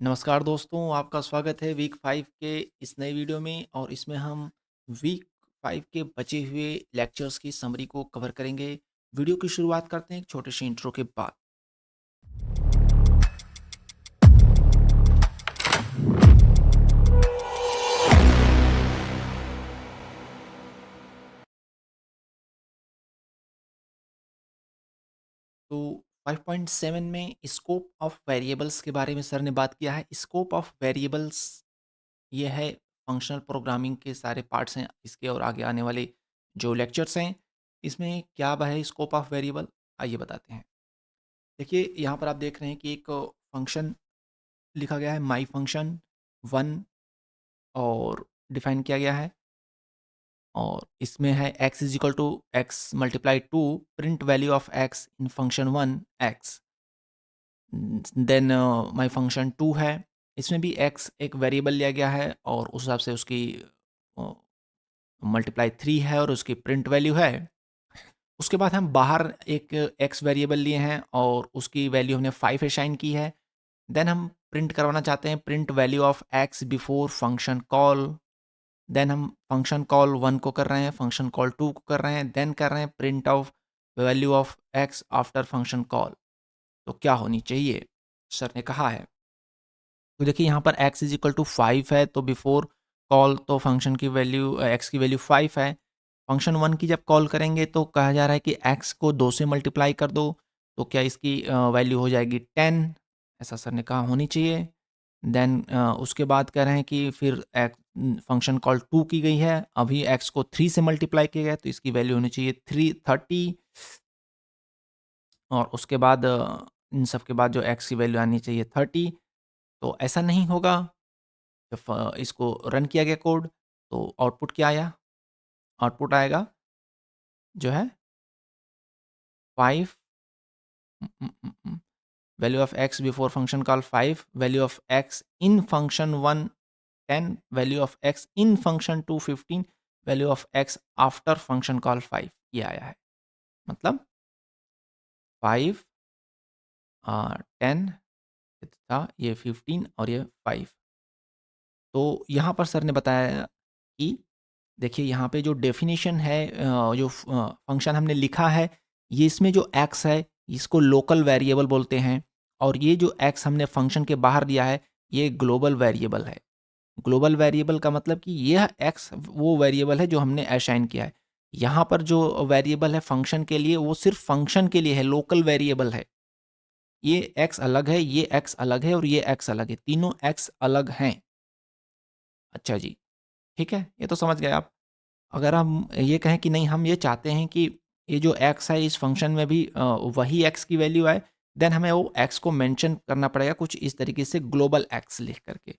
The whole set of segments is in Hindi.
नमस्कार दोस्तों, आपका स्वागत है वीक 5 के इस नए वीडियो में और इसमें हम वीक 5 के बचे हुए लेक्चर्स की समरी को कवर करेंगे। वीडियो की शुरुआत करते हैं एक छोटे से इंट्रो के बाद। तो 5.7 में स्कोप ऑफ वेरिएबल्स के बारे में सर ने बात किया है। स्कोप ऑफ वेरिएबल्स ये है फंक्शनल प्रोग्रामिंग के सारे पार्ट्स हैं इसके और आगे आने वाले जो लेक्चर्स हैं इसमें क्या है स्कोप ऑफ वेरिएबल, आइए बताते हैं। देखिए यहाँ पर आप देख रहे हैं कि एक फंक्शन लिखा गया है माई फंक्शन 1 और डिफाइन किया गया है और इसमें है x is equal to x multiply two print value of x in function 1 x। Then my function 2 है, इसमें भी x एक वेरिएबल लिया गया है और उस हिसाब से उसकी मल्टीप्लाई 3 है और उसकी प्रिंट वैल्यू है। उसके बाद हम बाहर एक x वेरिएबल लिए हैं और उसकी वैल्यू हमने 5 असाइन की है। देन हम प्रिंट करवाना चाहते हैं print value of x before function call. Then हम फंक्शन कॉल 1 को कर रहे हैं, फंक्शन कॉल 2 को कर रहे हैं, देन कर रहे हैं print of value of x after function call. तो क्या होनी चाहिए सर ने कहा है। तो देखिए यहाँ पर x इज इक्वल टू 5 है तो बिफोर कॉल तो फंक्शन की वैल्यू x की वैल्यू 5 है। फंक्शन 1 की जब कॉल करेंगे तो कहा जा रहा है कि x को 2 से मल्टीप्लाई कर दो तो क्या इसकी वैल्यू हो जाएगी 10, ऐसा सर ने कहा होनी चाहिए। देन उसके बाद कह रहे हैं कि फिर फंक्शन कॉल 2 की गई है, अभी x को 3 से मल्टीप्लाई किया गया तो इसकी वैल्यू होनी चाहिए 30 और उसके बाद इन सब के बाद जो x की वैल्यू आनी चाहिए 30। तो ऐसा नहीं होगा। जब इसको रन किया गया कोड तो आउटपुट क्या आया, आउटपुट आएगा जो है 5 value of x before function call 5, value of x in function 1 10, value of x in function 2 15, value of x after function call 5, ये आया है। मतलब 5 10 था, ये 15 और ये 5। तो यहाँ पर सर ने बताया कि देखिए यहाँ पे जो डेफिनेशन है जो फंक्शन हमने लिखा है, ये इसमें जो x है इसको लोकल वेरिएबल बोलते हैं और ये जो x हमने फंक्शन के बाहर दिया है ये ग्लोबल वेरिएबल है। ग्लोबल वेरिएबल का मतलब कि यह x वो वेरिएबल है जो हमने असाइन किया है। यहाँ पर जो वेरिएबल है फंक्शन के लिए वो सिर्फ फंक्शन के लिए है, लोकल वेरिएबल है। ये x अलग है, ये x अलग है और ये x अलग है, तीनों x अलग हैं। अच्छा जी, ठीक है, ये तो समझ गए आप। अगर हम ये कहें कि नहीं हम ये चाहते हैं कि ये जो x है इस फंक्शन में भी वही x की वैल्यू आए, देन हमें वो x को मेंशन करना पड़ेगा कुछ इस तरीके से ग्लोबल x लिख करके।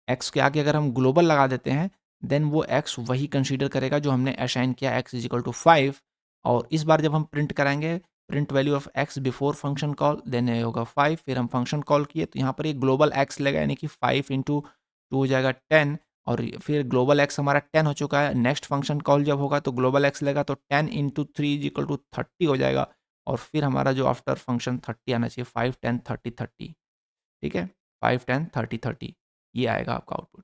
x के आगे अगर हम ग्लोबल लगा देते हैं देन वो x वही कंसीडर करेगा जो हमने असाइन किया x इज इक्वल टू 5 और इस बार जब हम प्रिंट कराएंगे print value of x before function call then ये होगा 5, फिर हम फंक्शन कॉल किए तो यहाँ पर एक ग्लोबल x लगेगा यानी कि 5 इंटू 2 हो जाएगा 10 और फिर ग्लोबल x हमारा 10 हो चुका है। नेक्स्ट फंक्शन कॉल जब होगा तो ग्लोबल x लगेगा तो 10 इंटू 3 इज इक्वल टू 30 हो जाएगा और फिर हमारा जो आफ्टर फंक्शन 30 आना चाहिए 5 10 30 30, ठीक है, 5 10 30 30 ये आएगा आपका आउटपुट।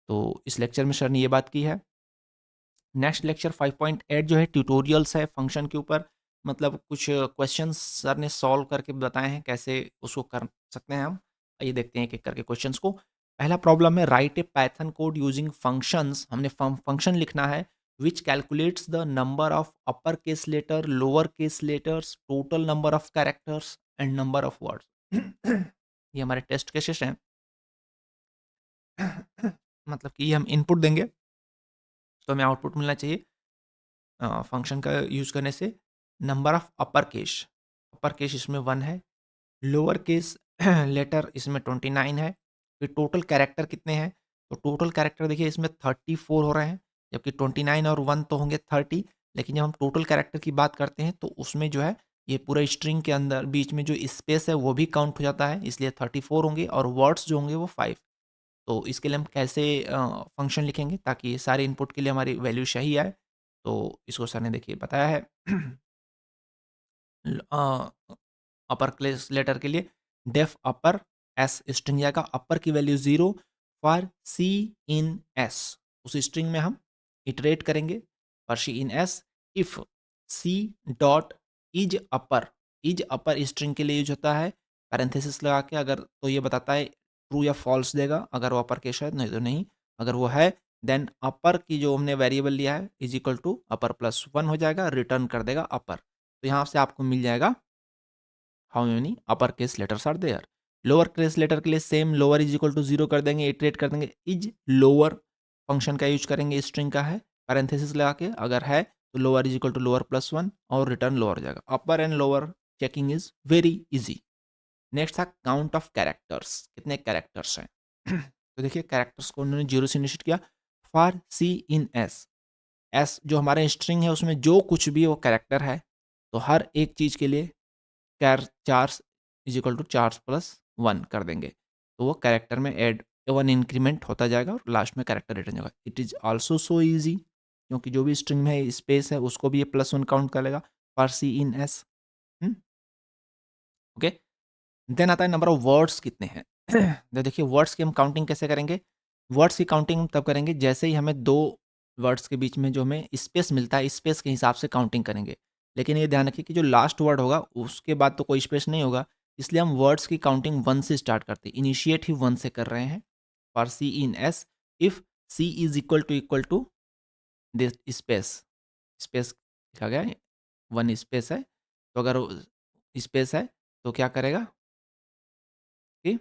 तो इस लेक्चर में सर ने ये बात की है। नेक्स्ट लेक्चर 5.8 जो है ट्यूटोरियल्स है फंक्शन के ऊपर, मतलब कुछ क्वेश्चंस सर ने सॉल्व करके बताए हैं कैसे उसको कर सकते हैं हम। आइए देखते हैं एक एक करके क्वेश्चंस को। पहला प्रॉब्लम है write a Python code using functions, हमने फंक्शन लिखना है which calculates the number of upper case letter lower case letters total number of characters and number of words. ये हमारे टेस्ट केसेस हैं। मतलब कि ये हम इनपुट देंगे तो हमें आउटपुट मिलना चाहिए फंक्शन का यूज़ करने से नंबर ऑफ अपर केस इसमें 1 है, लोअर केस लेटर इसमें 29 है, फिर टोटल कैरेक्टर कितने हैं तो टोटल कैरेक्टर देखिए इसमें 34 हो रहे हैं जबकि 29 और 1 तो होंगे 30, लेकिन जब हम टोटल कैरेक्टर की बात करते हैं तो उसमें जो है ये पूरा स्ट्रिंग के अंदर बीच में जो स्पेस है वो भी काउंट हो जाता है इसलिए 34 होंगे और वर्ड्स जो होंगे वो 5। तो इसके लिए हम कैसे फंक्शन लिखेंगे ताकि सारे इनपुट के लिए हमारी वैल्यू सही आए। तो इसको सर ने देखिए बताया है। अपर क्लेस लेटर के लिए डेफ अपर एस स्ट्रिंग जाएगा, अपर की value 0 for c in s, उस स्ट्रिंग में हम इटरेट करेंगे for c in s if c dot is upper string के लिए यूज होता है पैरेंथेसिस लगा के, अगर तो ये बताता है ट्रू या फॉल्स देगा, अगर वो अपर केस है नहीं तो नहीं, अगर वो है देन अपर की जो हमने वेरिएबल लिया है is equal to upper plus 1 हो जाएगा, रिटर्न कर देगा अपर। तो यहाँ से आपको मिल जाएगा how many upper case letters are there. Lower case letter के लिए same lower is equal to 0 कर देंगे, इटरेट कर देंगे, इज लोअर फंक्शन का यूज करेंगे, स्ट्रिंग का है पैरेंथेसिस लगा के, अगर है तो lower is equal to lower plus 1 और रिटर्न लोअर हो जाएगा। Upper and lower checking is very easy. Next था काउंट ऑफ कैरेक्टर्स, कितने कैरेक्टर्स हैं। तो देखिए कैरेक्टर्स को उन्होंने 0 से इनिशिएट किया for c in s, s जो हमारे स्ट्रिंग है उसमें जो कुछ भी वो कैरेक्टर है, तो हर एक चीज़ के लिए कैर चार्स इज इक्वल टू चार्स प्लस 1 कर देंगे, तो वो कैरेक्टर में एड 1 इंक्रीमेंट होता जाएगा और लास्ट में कैरेक्टर रिटर्न जाएगा। It is also so easy, क्योंकि जो भी स्ट्रिंग में स्पेस है उसको भी ये +1 काउंट करेगा for c in s. Okay, then आता है नंबर ऑफ वर्ड्स कितने हैं। तो देखिए वर्ड्स की हम काउंटिंग कैसे करेंगे, वर्ड्स की काउंटिंग हम तब करेंगे जैसे ही हमें दो वर्ड्स के बीच में जो हमें स्पेस मिलता है, स्पेस के हिसाब से काउंटिंग करेंगे। लेकिन ये ध्यान रखिए कि जो लास्ट वर्ड होगा उसके बाद तो कोई स्पेस नहीं होगा, इसलिए हम वर्ड्स की काउंटिंग 1 से स्टार्ट करते हैं, इनिशिएट ही 1 से कर रहे हैं। For c in s if c is equal to this space, space लिखा गया है 1 स्पेस है, तो अगर स्पेस है तो क्या करेगा कि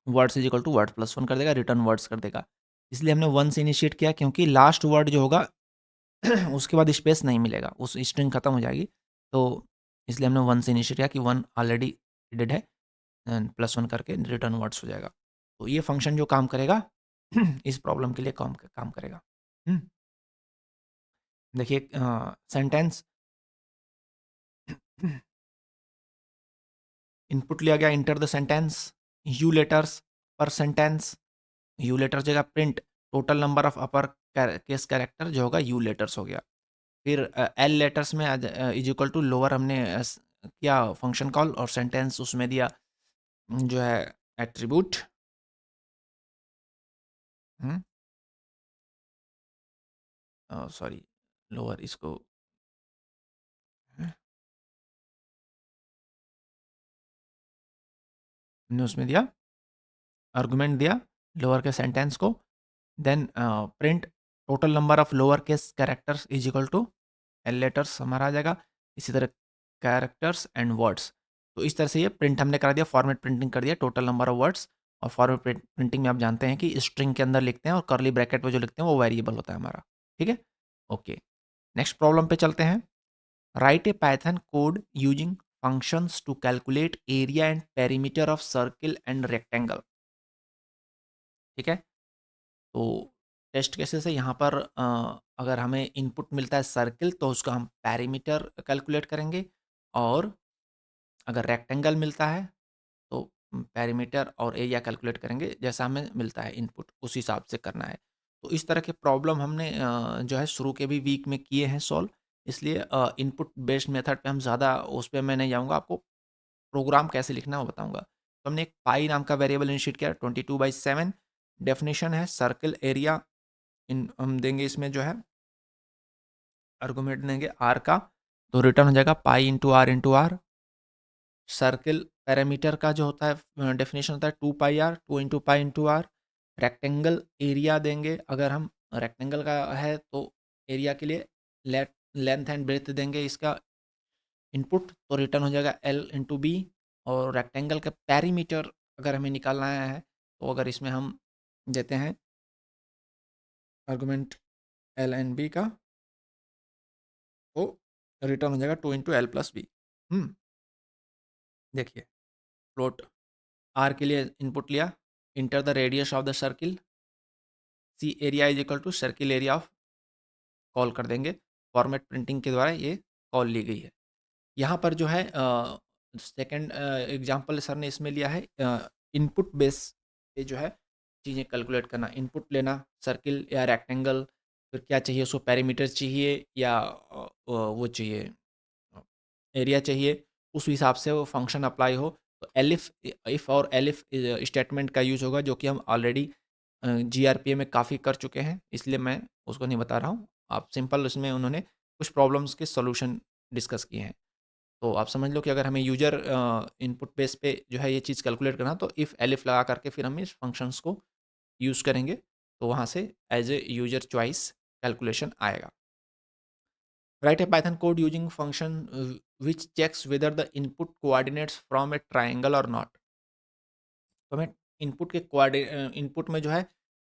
words is equal to word plus 1 कर देगा, रिटर्न वर्ड्स कर देगा। इसलिए हमने 1 से इनिशिएट किया क्योंकि लास्ट वर्ड जो होगा उसके बाद स्पेस नहीं मिलेगा, उस स्ट्रिंग खत्म हो जाएगी, तो इसलिए हमने 1 से इनिशिएट किया कि 1 ऑलरेडी डेड है एंड +1 करके रिटर्न वर्ड्स हो जाएगा। तो ये फंक्शन जो काम करेगा इस प्रॉब्लम के लिए काम करेगा। देखिए सेंटेंस इनपुट लिया गया, enter the sentence, you letters पर सेंटेंस, यू लेटर जगह print total number of upper case character जो होगा यू लेटर्स हो गया। फिर एल लेटर्स में इज इक्वल टू लोअर हमने किया फंक्शन कॉल और सेंटेंस उसमें दिया जो है एट्रीब्यूट, सॉरी लोअर इसको हमने उसमें दिया आर्गुमेंट दिया लोअर के सेंटेंस को, then print total number of lower case characters is equal to L letters हमारा आ जाएगा, इसी तरह कैरेक्टर्स एंड वर्ड्स। तो इस तरह से ये प्रिंट हमने करा दिया, फॉर्मेट प्रिंटिंग कर दिया टोटल नंबर ऑफ वर्ड्स। और फॉर्मेट प्रिंटिंग में आप जानते हैं कि स्ट्रिंग के अंदर लिखते हैं और करली ब्रैकेट में जो लिखते हैं वो वेरिएबल होता है हमारा, ठीक है। ओके, नेक्स्ट प्रॉब्लम पे चलते हैं। Write a Python code using functions to calculate area and perimeter of circle and rectangle, ठीक है। तो टेस्ट केसेस है यहाँ पर अगर हमें इनपुट मिलता है सर्किल तो उसका हम पेरीमीटर कैलकुलेट करेंगे, और अगर रेक्टेंगल मिलता है तो पेरीमीटर और एरिया कैलकुलेट करेंगे, जैसा हमें मिलता है इनपुट उस हिसाब से करना है। तो इस तरह के प्रॉब्लम हमने जो है शुरू के भी वीक में किए हैं सॉल्व, इसलिए इनपुट बेस्ड मेथड पे हम ज़्यादा उस पर मैं नहीं जाऊँगा, आपको प्रोग्राम कैसे लिखना है वो बताऊँगा। तो हमने एक पाई नाम का वेरिएबल इनिशिएट किया 22/7, डेफिनेशन है सर्किल एरिया, इन हम देंगे इसमें जो है आर्गुमेंट देंगे आर का, तो रिटर्न हो जाएगा pi into r. Circle parameter का जो होता है डेफिनेशन होता है 2 πr, 2 × π × r। रेक्टेंगल एरिया देंगे, अगर हम रेक्टेंगल का है तो एरिया के लिए लेंथ एंड ब्रेथ देंगे इसका इनपुट, तो रिटर्न हो जाएगा L × b। और रेक्टेंगल का पैरीमीटर अगर हमें निकालना है तो अगर इसमें हम देते हैं आर्गुमेंट L × b का, तो रिटर्न हो जाएगा 2 × L + b। देखिए प्लॉट आर के लिए इनपुट लिया, enter the radius of the circle, c area is equal to circle area of, call कर देंगे, फॉर्मेट प्रिंटिंग के द्वारा ये कॉल ली गई है। यहाँ पर जो है सेकंड एग्जांपल सर ने इसमें लिया है इनपुट बेस पे जो है चीज़ें कैलकुलेट करना, इनपुट लेना सर्किल या रेक्टेंगल, फिर क्या चाहिए उसको पैरीमीटर चाहिए या वो चाहिए एरिया चाहिए, उस हिसाब से वो फंक्शन अप्लाई हो। तो एलिफ इफ़ और एलिफ स्टेटमेंट का यूज़ होगा, जो कि हम ऑलरेडी जीआरपीए में काफ़ी कर चुके हैं, इसलिए मैं उसको नहीं बता रहा हूँ। आप सिंपल उसमें उन्होंने कुछ प्रॉब्लम्स के सॉल्यूशन डिस्कस किए हैं। तो आप समझ लो कि अगर हमें यूज़र इनपुट बेस पे जो है ये चीज़ कैलकुलेट करना, तो इफ़ एलिफ लगा करके फिर हम इस फंक्शंस को यूज़ करेंगे, तो वहाँ से as a user choice calculation आएगा। Write a Python code using function which checks whether the input coordinates from a triangle और नॉट। तो हमें इनपुट में जो है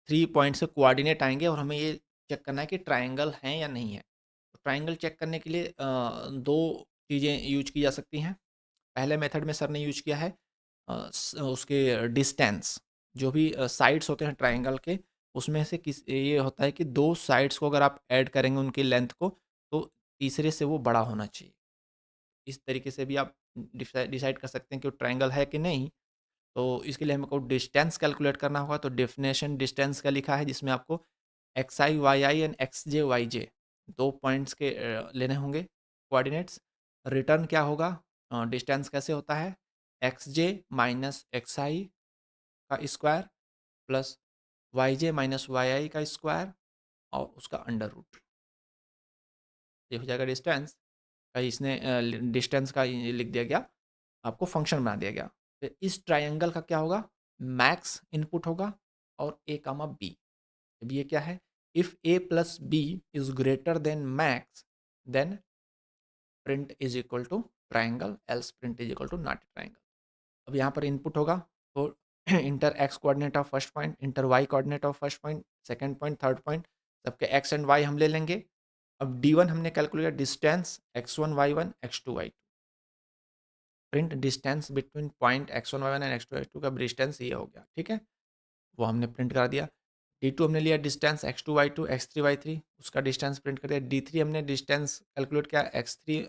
3 पॉइंट से कोऑर्डिनेट आएंगे और हमें ये चेक करना है कि ट्राइंगल है या नहीं है। तो ट्राइंगल चेक करने के लिए दो चीज़ें यूज की जा सकती हैं। पहले मेथड में सर ने यूज किया है उसके डिस्टेंस, जो भी साइड्स होते हैं ट्राइंगल के, उसमें से किस ये होता है कि दो साइड्स को अगर आप ऐड करेंगे उनकी लेंथ को, तो तीसरे से वो बड़ा होना चाहिए। इस तरीके से भी आप डिसाइड कर सकते हैं कि वो ट्राइंगल है कि नहीं। तो इसके लिए हमको डिस्टेंस कैलकुलेट करना होगा। तो डेफिनेशन डिस्टेंस का लिखा है, जिसमें आपको x i y i and x j y j 2 points के लेने होंगे कोऑर्डिनेट्स। रिटर्न क्या होगा, डिस्टेंस कैसे होता है, एक्स जे माइनस एक्स आई का स्क्वायर प्लस वाई जे माइनस वाई आई का स्क्वायर और उसका अंडर रूट। ये हो जाएगा डिस्टेंस का, इसने डिस्टेंस का ये लिख दिया गया, आपको फंक्शन बना दिया गया। फिर इस ट्रायंगल का क्या होगा, मैक्स इनपुट होगा और ए कामा बी। अब ये क्या है, if a plus b is greater than max, then print is equal to triangle, else print is equal to not triangle. अब यहाँ पर इनपुट होगा, तो enter x coordinate of first point, enter y coordinate of first point, second point, third point, सबके एक्स एंड वाई हम ले लेंगे। अब डी1 हमने calculate distance x1 y1 x2 y2, print distance between point x1 y1 and x2 y2 का डिस्टेंस ये हो गया, ठीक है, वो हमने प्रिंट करा दिया। D2 हमने लिया distance x2 y2 x3 y3, उसका डिस्टेंस प्रिंट कर दिया। D3 हमने डिस्टेंस कैलकुलेट किया x3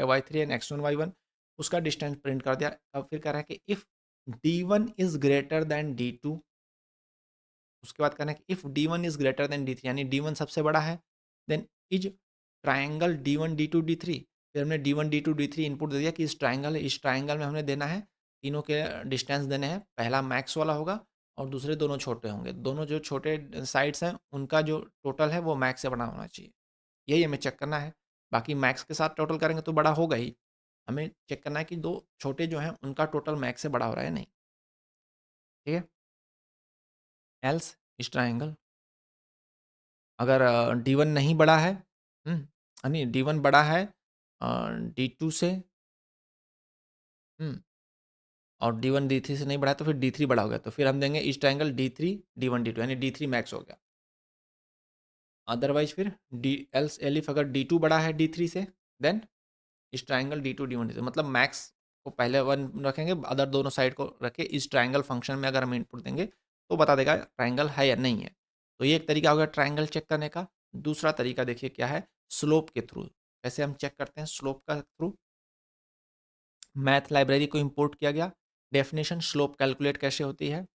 y3 and x1 y1, उसका डिस्टेंस प्रिंट कर दिया। अब फिर कह रहा है कि if D1 is greater then D2, उसके बाद कहना है कि if D1 is greater then D3, यानी D1 सबसे बड़ा है, then is triangle D1 D2 D3। फिर हमने D1 D2 D3 इनपुट दे दिया कि इस ट्राइंगल है, इस ट्राइंगल में हमने देना है, तीनों के डिस्टेंस देने हैं। पहला मैक्स वाला होगा और दूसरे दोनों छोटे होंगे। दोनों जो छोटे साइड्स हैं उनका जो टोटल है वो मैक्स से बड़ा होना चाहिए, यही हमें चेक करना है। बाकी मैक्स के साथ टोटल करेंगे तो बड़ा होगा ही, हमें चेक करना है कि दो छोटे जो हैं उनका टोटल मैक्स से बड़ा हो रहा है नहीं, ठीक है। एल्स इस ट्राइंगल अगर D1 नहीं बड़ा है, नहीं D1 बड़ा है D2 से, और D1 D3 से नहीं बढ़ा है, तो फिर D3 बड़ा हो गया, तो फिर हम देंगे इस ट्रायंगल D3 D1 D2, यानी D3 मैक्स हो गया। अदरवाइज फिर डी एल्स एलिफ अगर D2 बड़ा है D3 से, देन इस ट्रायंगल D2 D1 D3, मतलब मैक्स को पहले 1 रखेंगे, अदर दोनों साइड को रखे इस ट्रायंगल फंक्शन में अगर हम इनपुट देंगे तो बता देगा ट्रायंगल है या नहीं है। तो ये एक तरीका हो गया ट्रायंगल चेक करने का। दूसरा तरीका देखिए क्या है, स्लोप के थ्रू। कैसे हम चेक करते हैं स्लोप का थ्रू, मैथ लाइब्रेरी को इंपोर्ट किया गया। डेफिनेशन स्लोप कैलकुलेट कैसे होती है,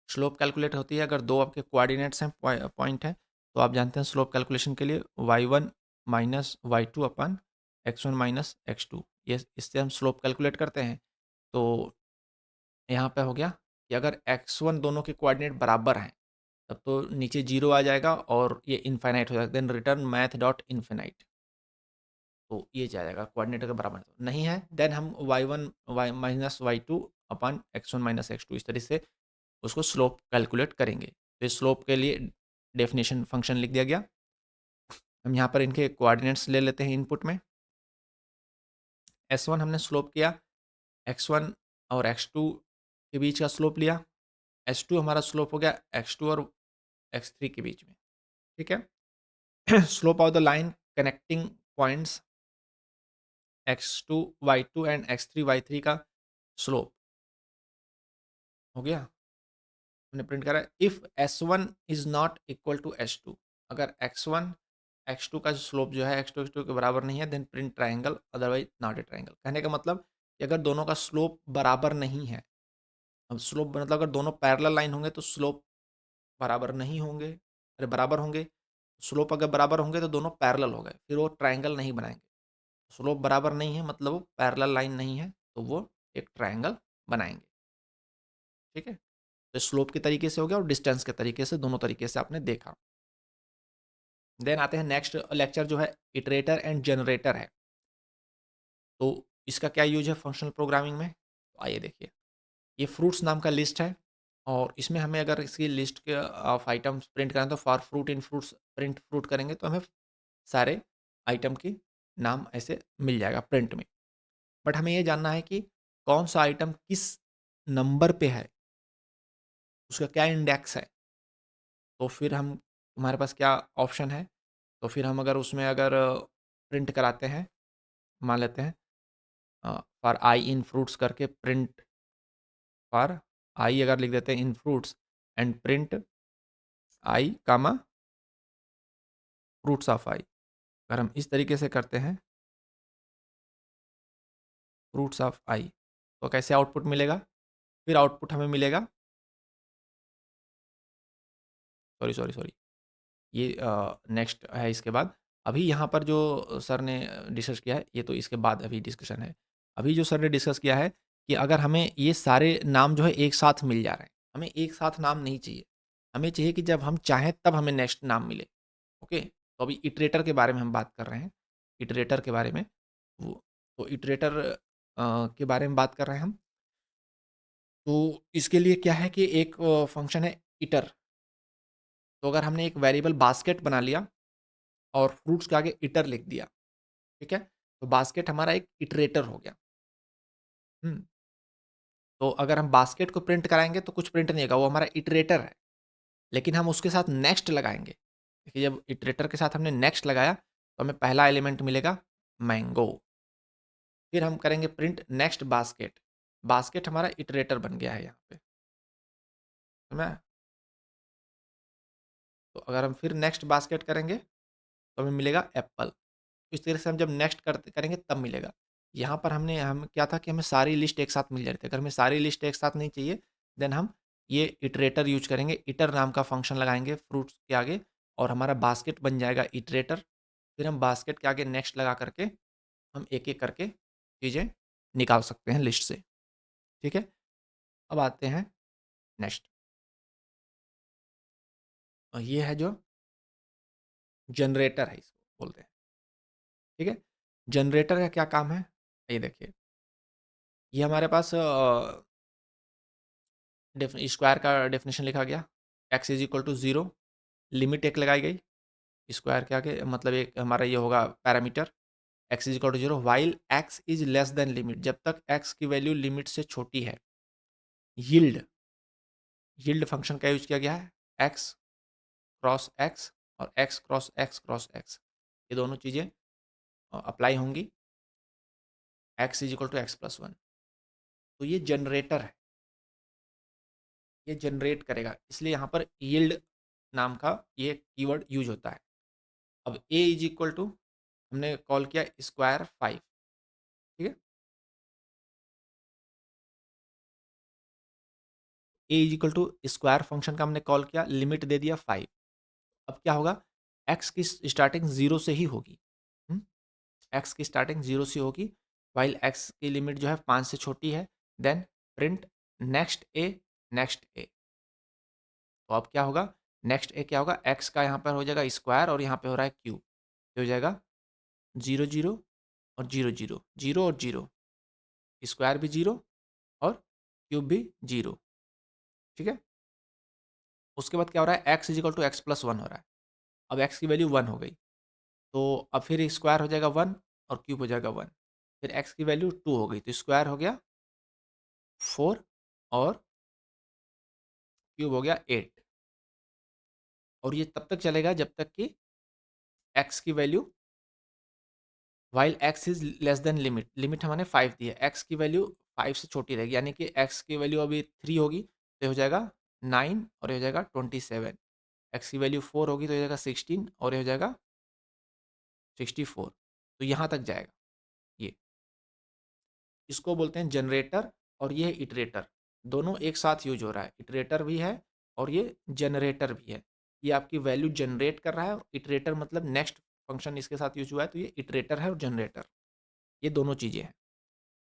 स्लोप कैलकुलेट होती है अगर दो आपके कोऑर्डिनेट्स हैं, पॉइंट है, तो आप जानते हैं स्लोप कैलकुलेशन के लिए y1 minus y two upon x1 minus x2, ये इससे हम स्लोप कैलकुलेट करते हैं। तो यहाँ पे हो गया कि अगर x1 दोनों के कोऑर्डिनेट बराबर हैं, तब तो नीचे जीरो आ जाएगा और ये इनफाइनाइट हो जाएगा, then return math dot infinite. तो ये जाएगा कोऑर्डिनेट के बराबर, तो नहीं है देन हम y1 y minus y two upon x1 minus x2, इस तरह से उसको स्लोप कैलकुलेट करेंगे। तो इस स्लोप के लिए डेफिनेशन फंक्शन लिख दिया गया। हम यहाँ पर इनके कोऑर्डिनेट्स ले लेते हैं इनपुट में। S1 हमने स्लोप किया, x1 और x2 के बीच का स्लोप लिया, S2 हमारा स्लोप हो गया x2 और x3 के बीच में, ठीक है। Slope of the line connecting points x2 y2 and x3 y3 का स्लोप हो गया, हमने प्रिंट करा। If S1 is not equal to S2, अगर x1 x2 का स्लोप जो है x2 x2 के बराबर नहीं है, then print triangle, otherwise not a triangle. कहने का मतलब कि अगर दोनों का स्लोप बराबर नहीं है, अब स्लोप मतलब अगर दोनों पैरेलल लाइन होंगे तो स्लोप बराबर नहीं होंगे, अरे बराबर होंगे, स्लोप अगर बराबर होंगे तो दोनों पैरेलल हो गए, फिर वो ट्राइंगल नहीं बनाएंगे। स्लोप बराबर नहीं है मतलब वो पैरेलल लाइन नहीं है, तो वो एक ट्रायंगल बनाएंगे। ठीक है, तो स्लोप के तरीके से हो गया और डिस्टेंस के तरीके से, दोनों तरीके से आपने देखा। देन आते हैं नेक्स्ट लेक्चर जो है इटरेटर एंड जनरेटर है। तो इसका क्या यूज है फंक्शनल प्रोग्रामिंग में, तो आइए देखिए। ये फ्रूट्स नाम का लिस्ट है और इसमें हमें अगर इसकी लिस्ट के ऑफ आइटम्स प्रिंट करें तो for fruit in fruits print fruit करेंगे तो हमें सारे आइटम की नाम ऐसे मिल जाएगा प्रिंट में। बट हमें ये जानना है कि कौन सा आइटम किस नंबर पे है, उसका क्या इंडेक्स है। तो फिर हम हमारे पास क्या ऑप्शन है, तो फिर हम अगर उसमें अगर प्रिंट कराते हैं, मान लेते हैं फॉर आई इन फ्रूट्स करके प्रिंट फॉर आई अगर लिख देते हैं in fruits and print i comma fruits of i, अगर हम इस तरीके से करते हैं फ्रूट्स ऑफ आई, तो कैसे आउटपुट मिलेगा, फिर आउटपुट हमें मिलेगा, सॉरी सॉरी सॉरी, ये नेक्स्ट है इसके बाद। अभी यहाँ पर जो सर ने डिस्कस किया है ये तो इसके बाद अभी डिस्कशन है। अभी जो सर ने डिस्कस किया है कि अगर हमें ये सारे नाम जो है एक साथ मिल जा रहे हैं, हमें एक साथ नाम नहीं चाहिए, हमें चाहिए कि जब हम चाहें तब हमें नेक्स्ट नाम मिले। ओके, तो अभी इटरेटर के बारे में हम बात कर रहे हैं, इटरेटर के बारे में। वो तो इटरेटर के बारे में बात कर रहे हैं हम। तो इसके लिए क्या है कि एक फंक्शन है इटर। तो अगर हमने एक वेरिएबल बास्केट बना लिया और फ्रूट्स के आगे इटर लिख दिया, ठीक है, तो बास्केट हमारा एक इटरेटर हो गया। हम्म, तो अगर हम बास्केट को प्रिंट कराएंगे तो कुछ प्रिंट नहीं होगा, वो हमारा इटरेटर है। लेकिन हम उसके साथ नेक्स्ट लगाएंगे, देखिए जब इटरेटर के साथ हमने नेक्स्ट लगाया तो हमें पहला एलिमेंट मिलेगा मैंगो। फिर हम करेंगे प्रिंट नेक्स्ट बास्केट, बास्केट हमारा इटरेटर बन गया है यहाँ पे, समझा। तो अगर हम फिर नेक्स्ट बास्केट करेंगे तो हमें मिलेगा एप्पल। इस तरह से हम जब नेक्स्ट करते करेंगे तब मिलेगा। यहाँ पर हमने हम क्या था कि हमें सारी लिस्ट एक साथ मिल जाती है, अगर हमें सारी लिस्ट एक साथ नहीं चाहिए देन हम ये इटरेटर यूज करेंगे, इटर नाम का फंक्शन लगाएंगे फ्रूट्स के आगे और हमारा बास्केट बन जाएगा इटरेटर। फिर हम बास्केट के आगे नेक्स्ट लगा करके हम एक एक करके चीज़ें निकाल सकते हैं लिस्ट से। ठीक है, अब आते हैं नेक्स्ट, ये है जो जनरेटर है इसको बोलते हैं। ठीक है, जनरेटर का क्या काम है, ये देखिए। ये हमारे पास स्क्वायर का डेफिनेशन लिखा गया, x is equal to zero, limit एक लगाई गई स्क्वायर के आगे, मतलब एक हमारा ये होगा parameter x is equal to zero while x is less than limit, जब तक एक्स की वैल्यू लिमिट से छोटी है। यील्ड, यील्ड फंक्शन का यूज किया गया है, एक्स क्रॉस एक्स और x cross x cross x, ये दोनों चीज़ें अप्लाई होंगी x is equal to x plus one. तो ये जनरेटर है, ये जनरेट करेगा, इसलिए यहाँ पर यील्ड नाम का ये कीवर्ड यूज होता है। अब ए इज इक्वल टू हमने कॉल किया स्क्वायर फाइव, ठीक है, a is equal to square function का हमने कॉल किया, लिमिट दे दिया फाइव। अब क्या होगा, एक्स की स्टार्टिंग जीरो से ही होगी, एक्स की स्टार्टिंग जीरो से होगी, वाइल एक्स की लिमिट जो है पाँच से छोटी है। देन प्रिंट नेक्स्ट ए, नेक्स्ट ए। तो अब क्या होगा, नेक्स्ट ए क्या होगा, एक्स का यहाँ पर हो जाएगा स्क्वायर और यहाँ पे हो रहा है क्यूब, हो जाएगा जीरो जीरो और जीरो जीरो, जीरो और जीरो, स्क्वायर भी जीरो और क्यूब भी जीरो। ठीक है, उसके बाद क्या हो रहा है, x is equal to x plus one हो रहा है। अब एक्स की वैल्यू वन हो गई, तो अब फिर स्क्वायर हो जाएगा वन और क्यूब हो जाएगा वन। फिर एक्स की वैल्यू टू हो गई तो स्क्वायर हो गया फोर और क्यूब हो गया एट। और ये तब तक चलेगा जब तक कि एक्स की value while x is less than limit, limit हमने फाइव दी है, एक्स की वैल्यू फाइव से छोटी रहेगी, यानी कि एक्स की वैल्यू अभी थ्री होगी तो ये हो जाएगा नाइन और ये हो जाएगा ट्वेंटी सेवन। एक्स की वैल्यू फोर होगी तो ये हो जाएगा सिक्सटीन और ये हो जाएगा सिक्सटी फोर। तो यहाँ तक जाएगा ये, इसको बोलते हैं जनरेटर और ये है इटरेटर, दोनों एक साथ यूज हो रहा है, इटरेटर भी है और ये जनरेटर भी है। ये आपकी वैल्यू जनरेट कर रहा है और इटरेटर मतलब नेक्स्ट फंक्शन इसके साथ यूज हुआ है, तो ये इटरेटर है और जनरेटर, ये दोनों चीज़ें हैं।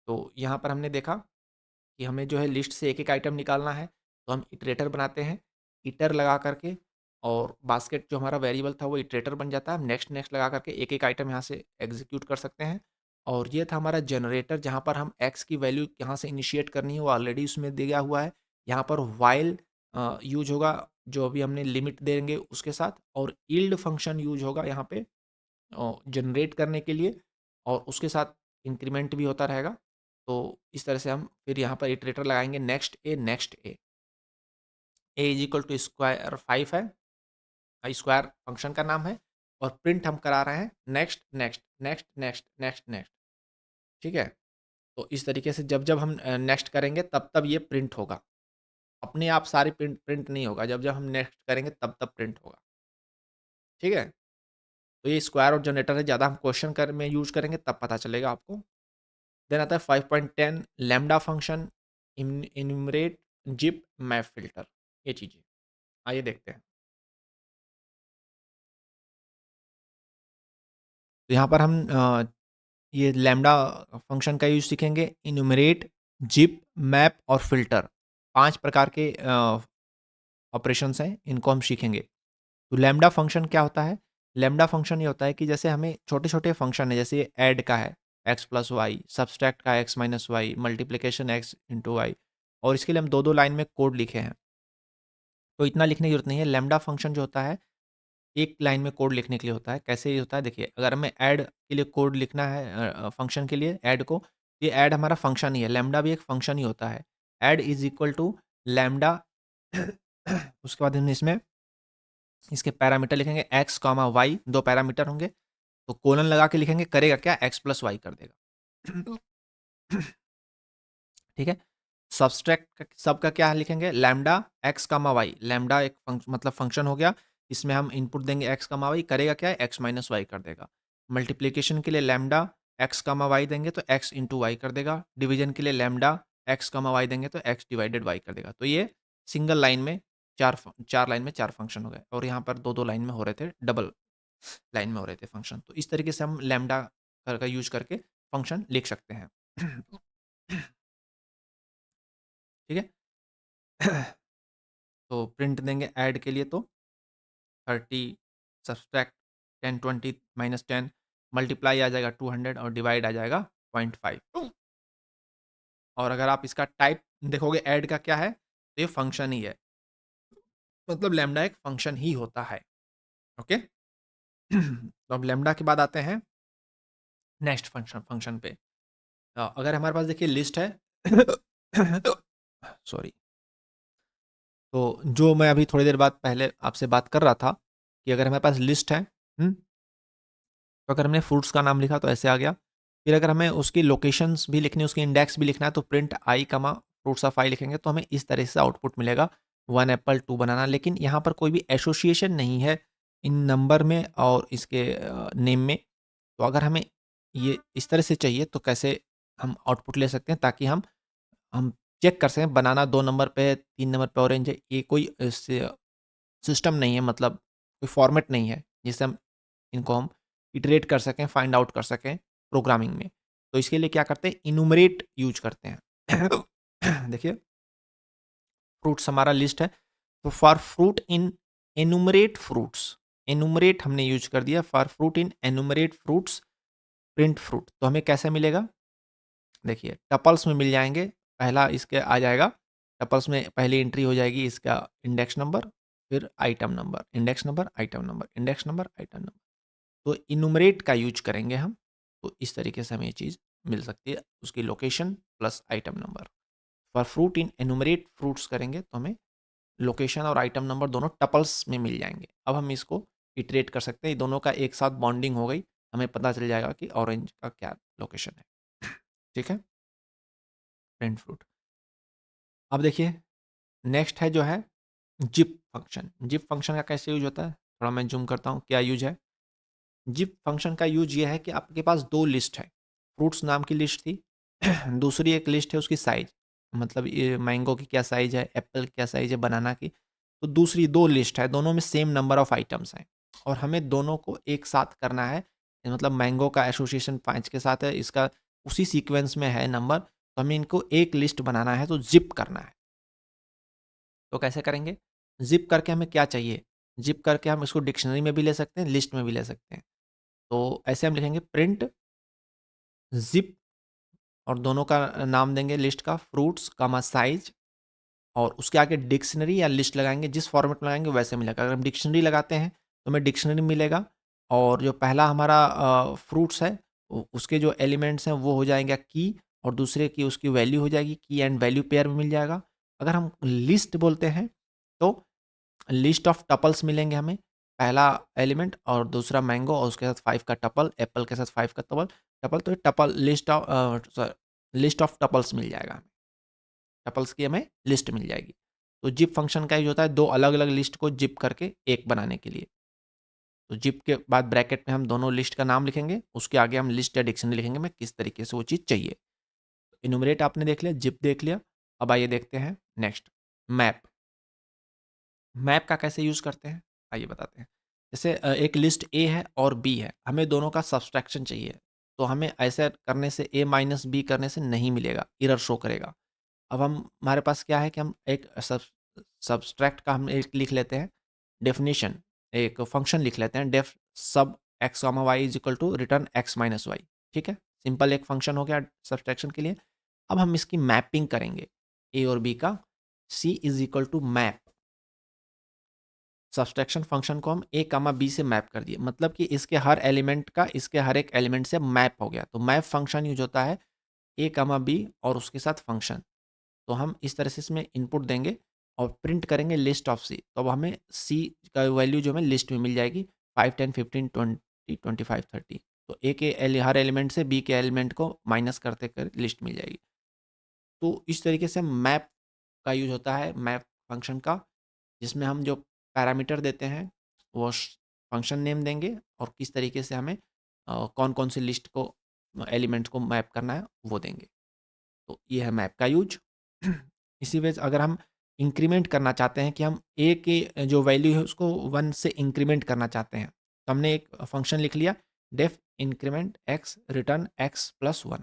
तो यहाँ पर हमने देखा कि हमें जो है लिस्ट से एक एक आइटम निकालना है, तो हम इटरेटर बनाते हैं, इटर लगा करके, और बास्केट जो हमारा वेरिएबल था वो इटरेटर बन जाता है। हम नेक्स्ट नेक्स्ट लगा करके एक एक आइटम यहाँ से एग्जीक्यूट कर सकते हैं। और ये था हमारा जनरेटर, जहाँ पर हम एक्स की वैल्यू यहाँ से इनिशिएट करनी है वो ऑलरेडी उसमें दिया हुआ है। यहाँ पर वाइल यूज होगा, जो अभी हमने लिमिट देंगे उसके साथ, और यील्ड फंक्शन यूज होगा यहाँ पे जनरेट करने के लिए, और उसके साथ इंक्रीमेंट भी होता रहेगा। तो इस तरह से हम फिर यहाँ पर इटरेटर लगाएंगे, next a is equal to square 5 है, स्क्वायर फंक्शन का नाम है, और प्रिंट हम करा रहे हैं next next next next next next. ठीक है, तो इस तरीके से जब जब हम नेक्स्ट करेंगे तब तब ये प्रिंट होगा, अपने आप सारे प्रिंट प्रिंट नहीं होगा, जब जब हम नेक्स्ट करेंगे तब तब प्रिंट होगा। ठीक है, तो ये स्क्वायर और जनरेटर है, ज़्यादा हम क्वेश्चन कर में यूज करेंगे तब पता चलेगा आपको। देन आता है 5.10 lambda function enumerate zip map filter, ये चीज़ें आइए देखते हैं। तो यहाँ पर हम ये लैम्डा फंक्शन का यूज सीखेंगे, इन्यूमरेट, जिप, मैप और फिल्टर, 5 प्रकार के ऑपरेशंस हैं, इनको हम सीखेंगे। तो लैम्डा फंक्शन क्या होता है? लैम्डा फंक्शन ये होता है कि जैसे हमें छोटे-छोटे फंक्शन है, जैसे ऐड का है x प्लस वाई, सब्सट्रैक्ट का x minus y, multiplication x into y, और इसके लिए हम 2-2 लाइन में कोड लिखे हैं। तो इतना लिखने की जरूरत नहीं है। लैम्डा फंक्शन जो होता है, एक लाइन में कोड लिखने के लिए होता है। कैसे ये होता है देखिए, अगर हमें ऐड के लिए कोड लिखना है फंक्शन के लिए ऐड को, ये ऐड हमारा फंक्शन ही है, लैम्डा भी एक फंक्शन ही होता है। Add is equal to lambda उसके बाद हम इसमें इसके पैरामीटर लिखेंगे एक्स कॉमा वाई, 2 पैरामीटर होंगे, तो कोलन लगा के लिखेंगे, करेगा क्या, एक्स प्लस वाई कर देगा। ठीक है, सब्सट्रैक्ट सब का क्या लिखेंगे, lambda x comma y, lambda एक मतलब फंक्शन हो गया, इसमें हम इनपुट देंगे एक्स कामा वाई, करेगा क्या, एक्स माइनस वाई कर देगा। मल्टीप्लीकेशन के लिए लैम्डा एक्स कामा वाई देंगे तो एक्स इंटू वाई कर देगा। डिवीजन के लिए लैम्डा एक्स कामा वाई देंगे तो एक्स डिवाइडेड वाई कर देगा। तो ये सिंगल लाइन में चार लाइन में 4 फंक्शन हो गए, और यहाँ पर 2-2 लाइन में हो रहे थे, डबल लाइन में हो रहे थे फंक्शन। तो इस तरीके से हम लैम्डा का यूज करके फंक्शन लिख सकते हैं। ठीक है। तो प्रिंट देंगे ऐड के लिए, तो 30 सब्सट्रैक्ट 10 20 माइनस 10, मल्टीप्लाई आ जाएगा 200 और डिवाइड आ जाएगा 0.5। और अगर आप इसका टाइप देखोगे ऐड का क्या है, तो ये फंक्शन ही है, मतलब लैम्डा एक फंक्शन ही होता है। ओके। तो अब लैम्डा के बाद आते हैं नेक्स्ट फंक्शन फंक्शन पे। अगर हमारे पास देखिए लिस्ट है, सॉरी, तो जो मैं अभी थोड़ी देर बाद पहले आपसे बात कर रहा था कि अगर हमारे पास लिस्ट है, तो अगर हमने फ्रूट्स का नाम लिखा तो ऐसे आ गया। फिर अगर हमें उसकी लोकेशंस भी लिखनी है, उसकी इंडेक्स भी लिखना है, तो प्रिंट आई कमा फ्रूट्स ऑफ आई लिखेंगे, तो हमें इस तरह से आउटपुट मिलेगा, 1 एप्पल 2 बनाना। लेकिन यहाँ पर कोई भी एसोसिएशन नहीं है इन नंबर में और इसके नेम में। तो अगर हमें ये इस तरह से चाहिए तो कैसे हम आउटपुट ले सकते हैं, ताकि हम चेक कर सकें बनाना 2 नंबर पे है, 3 नंबर पे ऑरेंज है, ये कोई सिस्टम नहीं है, मतलब कोई फॉर्मेट नहीं है जिससे हम इनको हम इटरेट कर सकें, फाइंड आउट कर सकें प्रोग्रामिंग में। तो इसके लिए क्या करते हैं, इनुमरेट यूज करते हैं। देखिए, फ्रूट्स हमारा लिस्ट है, तो for fruit in enumerate fruits, enumerate हमने यूज कर दिया, for fruit in enumerate fruits print fruit, तो हमें कैसे मिलेगा, देखिए टपल्स में मिल जाएंगे। पहला इसके आ जाएगा, टपल्स में पहली एंट्री हो जाएगी इसका इंडेक्स नंबर, फिर item number, index number, item number, index number, item number. तो इनुमरेट का यूज करेंगे हम, तो इस तरीके से हमें ये चीज़ मिल सकती है, उसकी location plus item number. For fruit in enumerate fruits करेंगे तो हमें लोकेशन और आइटम नंबर दोनों टपल्स में मिल जाएंगे। अब हम इसको इटरेट कर सकते हैं, दोनों का एक साथ बॉन्डिंग हो गई, हमें पता चल जाएगा कि ऑरेंज का क्या लोकेशन है। ठीक है, प्रिंट फ्रूट। अब देखिए नेक्स्ट है जो है जिप फंक्शन। जिप फंक्शन का कैसे यूज होता है, थोड़ा मैं जूम करता हूँ क्या यूज है। जिप फंक्शन का यूज ये है कि आपके पास 2 लिस्ट है, फ्रूट्स नाम की लिस्ट थी, दूसरी एक लिस्ट है उसकी साइज, मतलब ये मैंगो की क्या साइज है, एप्पल की क्या साइज है, बनाना की। तो दूसरी 2 लिस्ट है, दोनों में सेम नंबर ऑफ आइटम्स हैं, और हमें दोनों को एक साथ करना है। मतलब मैंगो का एसोसिएशन 5 के साथ है, इसका उसी सीक्वेंस में है नंबर, तो हमें इनको एक लिस्ट बनाना है, तो जिप करना है। तो कैसे करेंगे? जिप करके हमें क्या चाहिए? जिप करके हम इसको डिक्शनरी में भी ले सकते हैं, लिस्ट में भी ले सकते हैं। तो ऐसे हम लिखेंगे प्रिंट जिप और दोनों का नाम देंगे लिस्ट का, फ्रूट्स कामा साइज, और उसके आगे डिक्शनरी या लिस्ट लगाएंगे, जिस फॉर्मेट में लगाएंगे वैसे मिलेगा। अगर हम डिक्शनरी लगाते हैं तो हमें डिक्शनरी मिलेगा, और जो पहला हमारा फ्रूट्स है उसके जो एलिमेंट्स हैं वो हो जाएंगे की, और दूसरे की उसकी वैल्यू हो जाएगी, की एंड वैल्यू पेयर में मिल जाएगा। अगर हम लिस्ट बोलते हैं तो लिस्ट ऑफ टपल्स मिलेंगे हमें, पहला एलिमेंट और दूसरा मैंगो और उसके साथ 5 का टपल, एप्पल के साथ 5 का टपल टपल तो ये टपल लिस्ट ऑफ टपल्स मिल जाएगा हमें, टपल्स की हमें लिस्ट मिल जाएगी। तो जिप फंक्शन का यूज होता है दो अलग अलग लिस्ट को जिप करके एक बनाने के लिए। तो जिप के बाद ब्रैकेट में हम दोनों लिस्ट का नाम लिखेंगे, उसके आगे हम लिस्ट या डिक्शनरी लिखेंगे हमें किस तरीके से वो चीज़ चाहिए। इनुमरेट आपने देख लिया, जिप देख लिया। अब आइए देखते हैं नेक्स्ट, मैप। मैप का कैसे यूज़ करते हैं आइए बताते हैं। जैसे एक लिस्ट ए है और बी है, हमें दोनों का सब्सट्रैक्शन चाहिए, तो हमें ऐसे करने से ए माइनस बी करने से नहीं मिलेगा, एरर शो करेगा। अब हम हमारे पास क्या है कि हम एक सब्सट्रैक्ट का हम एक लिख लेते हैं डेफिनेशन, एक फंक्शन लिख लेते हैं def sub x comma y is equal to return x minus y. ठीक है, सिंपल एक फंक्शन हो गया सब्सट्रैक्शन के लिए। अब हम इसकी मैपिंग करेंगे ए और बी का, c is equal to map, subtraction function को हम ए कामा बी से मैप कर दिए, मतलब कि इसके हर एलिमेंट का इसके हर एक एलिमेंट से मैप हो गया। तो मैप फंक्शन यूज होता है ए कामा बी और उसके साथ फंक्शन। तो हम इस तरह से इसमें इनपुट देंगे और प्रिंट करेंगे लिस्ट ऑफ सी, तो अब हमें सी का वैल्यू जो हमें लिस्ट में मिल जाएगी 5 10 15 20 25 30। तो ए के हर एलिमेंट से बी के एलिमेंट को माइनस करते कर लिस्ट मिल जाएगी। तो इस तरीके से मैप का यूज होता है, मैप फंक्शन का, जिसमें हम जो पैरामीटर देते हैं वो फंक्शन नेम देंगे और किस तरीके से हमें कौन कौन सी लिस्ट को एलिमेंट्स को मैप करना है वो देंगे। तो ये है मैप का यूज। इसी वजह से अगर हम इंक्रीमेंट करना चाहते हैं कि हम ए के जो वैल्यू है उसको 1 से इंक्रीमेंट करना चाहते हैं, तो हमने एक फंक्शन लिख लिया def increment x return x plus 1।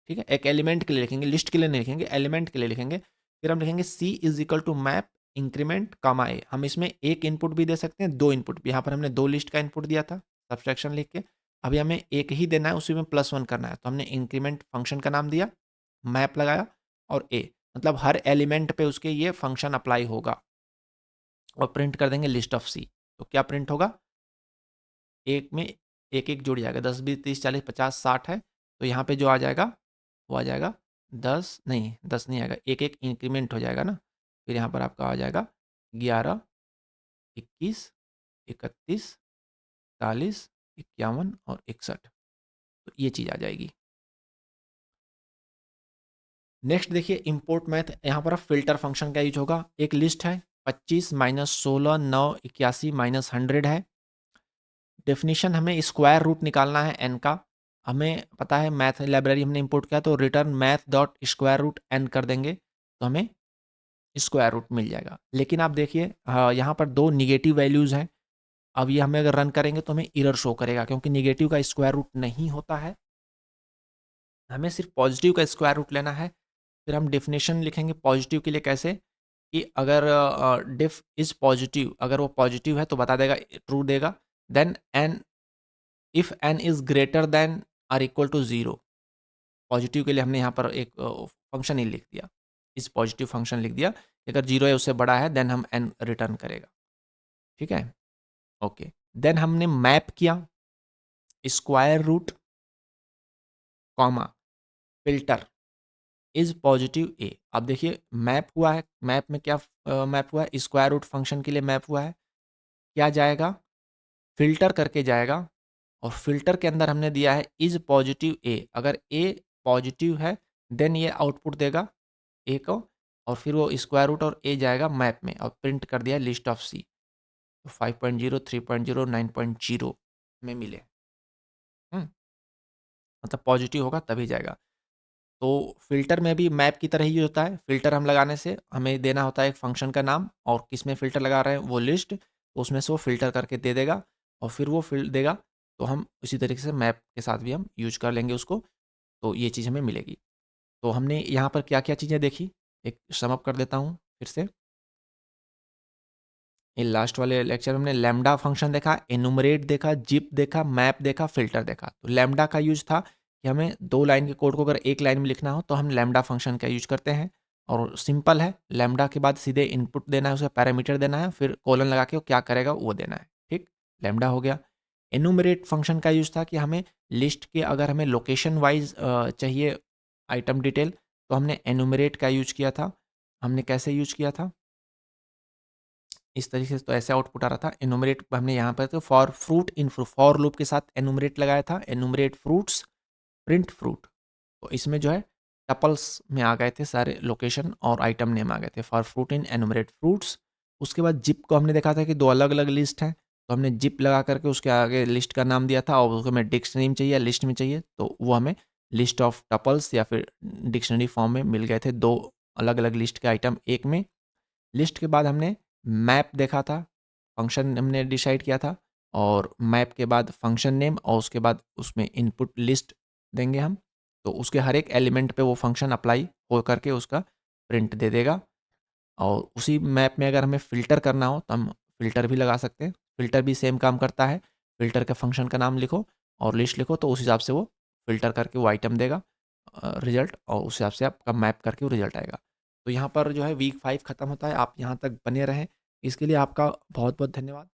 ठीक है, एक एलिमेंट के लिए लिखेंगे, लिस्ट के लिए नहीं लिखेंगे, एलिमेंट के लिए लिखेंगे। फिर हम लिखेंगे c is equal to map increment comma a. हम इसमें एक इनपुट भी दे सकते हैं, दो इनपुट भी। यहाँ पर हमने दो लिस्ट का इनपुट दिया था सब्सट्रैक्शन लिख के, अभी हमें एक ही देना है, उसी में प्लस 1 करना है, तो हमने इंक्रीमेंट फंक्शन का नाम दिया, मैप लगाया और ए, मतलब हर एलिमेंट पे उसके ये फंक्शन अप्लाई होगा, और प्रिंट कर देंगे लिस्ट ऑफ सी। तो क्या प्रिंट होगा, एक में एक एक जुड़ जाएगा, 10 20 30 40 50 60 है, तो यहाँ पे जो आ जाएगा वो आ जाएगा 10 नहीं, 10 नहीं आएगा, एक एक इंक्रीमेंट हो जाएगा ना। फिर यहाँ पर आपका आ जाएगा 11 21 31 40 51 और 61। तो ये चीज़ आ जाएगी। नेक्स्ट देखिए इंपोर्ट मैथ, यहाँ पर फिल्टर फंक्शन का यूज होगा। एक लिस्ट है 25 माइनस 16 9 81 माइनस 100 है। डेफिनेशन हमें स्क्वायर रूट निकालना है एन का, हमें पता है मैथ लाइब्रेरी हमने इंपोर्ट किया, तो return math dot square root n कर देंगे तो हमें स्क्वायर रूट मिल जाएगा। लेकिन आप देखिए यहाँ पर दो निगेटिव वैल्यूज़ हैं। अब ये हमें अगर रन करेंगे तो हमें एरर शो करेगा, क्योंकि निगेटिव का स्क्वायर रूट नहीं होता है, हमें सिर्फ पॉजिटिव का स्क्वायर रूट लेना है। फिर हम डेफिनेशन लिखेंगे पॉजिटिव के लिए, कैसे कि अगर डिफ इज पॉजिटिव, अगर वो पॉजिटिव है तो बता देगा, ट्रू देगा। Then n, if n is greater than or equal to 0, positive के लिए हमने यहाँ पर एक फंक्शन ही लिख दिया, इस पॉजिटिव फंक्शन लिख दिया, अगर 0 है उससे बड़ा है देन हम एन रिटर्न करेगा। ठीक है, ओके। देन हमने मैप किया square root comma filter is positive a. अब देखिए मैप हुआ है, मैप में क्या मैप हुआ है, स्क्वायर रूट फंक्शन के लिए मैप हुआ है। क्या जाएगा, फिल्टर करके जाएगा, और फिल्टर के अंदर हमने दिया है इज पॉजिटिव ए। अगर ए पॉजिटिव है देन ये आउटपुट देगा ए को, और फिर वो स्क्वायर रूट और ए जाएगा मैप में, और प्रिंट कर दिया लिस्ट ऑफ सी। तो 5.0 3.0 9.0 में मिले। मतलब पॉजिटिव होगा तभी जाएगा। तो फ़िल्टर में भी मैप की तरह ही होता है। फ़िल्टर हम लगाने से हमें देना होता है एक फ़ंक्शन का नाम, और किस में फ़िल्टर लगा रहे हैं वो लिस्ट, तो उसमें से वो फ़िल्टर करके दे देगा और फिर वो फ़िल देगा। तो हम उसी तरीके से मैप के साथ भी हम यूज़ कर लेंगे उसको। तो ये चीज़ हमें मिलेगी। तो हमने यहाँ पर क्या-क्या चीज़ें देखी, एक सम अप कर देता हूँ फिर से। ये लास्ट वाले लेक्चर में हमने लैम्ब्डा फंक्शन देखा, एनुमरेट देखा, जिप देखा, मैप देखा, फ़िल्टर देखा। तो लैम्ब्डा का यूज़ था कि हमें 2 लाइन के कोड को अगर 1 लाइन में लिखना हो तो हम लैम्ब्डा फंक्शन का यूज़ करते हैं और सिंपल है, लैम्ब्डा के बाद सीधे इनपुट देना है, उसे पैरामीटर देना है, फिर कोलन लगा के वो क्या करेगा वो देना है, ठीक? लैम्ब्डा हो गया। एनुमरेट फंक्शन का यूज़ था कि हमें लिस्ट के अगर हमें लोकेशन वाइज़ चाहिए आइटम डिटेल तो हमने एनुमरेट का यूज़ किया था। हमने कैसे यूज़ किया था? इस तरीके से तो ऐसे आउटपुट आ रहा था। एनुमरेट हमने यहाँ पर तो for fruit in for loop के साथ एनुमरेट लगाया था, एनुमरेट फ्रूट्स प्रिंट फ्रूट। तो इसमें जो है टपल्स में आ गए थे सारे लोकेशन और आइटम नेम आ गए थे for fruit in enumerate fruits. उसके बाद जिप को हमने देखा था कि 2 अलग-अलग लिस्ट हैं, तो हमने जिप लगा करके उसके आगे लिस्ट का नाम दिया था और उसको हमें डिक्शनरी में चाहिए या लिस्ट में चाहिए, तो वो हमें लिस्ट ऑफ टपल्स या फिर डिक्शनरी फॉर्म में मिल गए थे 2 अलग-अलग लिस्ट के आइटम एक में। लिस्ट के बाद हमने मैप देखा था, फंक्शन हमने डिसाइड किया था और मैप के बाद फंक्शन नेम और उसके बाद उसमें इनपुट लिस्ट देंगे हम। तो उसके हर एक एलिमेंट पे वो फंक्शन अप्लाई हो करके उसका प्रिंट दे देगा। और उसी मैप में अगर हमें फ़िल्टर करना हो तो हम फ़िल्टर भी लगा सकते हैं। फ़िल्टर भी सेम काम करता है। फ़िल्टर के फंक्शन का नाम लिखो और लिस्ट लिखो तो उस हिसाब से वो फ़िल्टर करके वो आइटम देगा रिज़ल्ट और उस हिसाब से आपका मैप करके वो रिज़ल्ट आएगा। तो यहाँ पर जो है वीक 5 खत्म होता है। आप यहाँ तक बने रहें। इसके लिए आपका बहुत-बहुत धन्यवाद।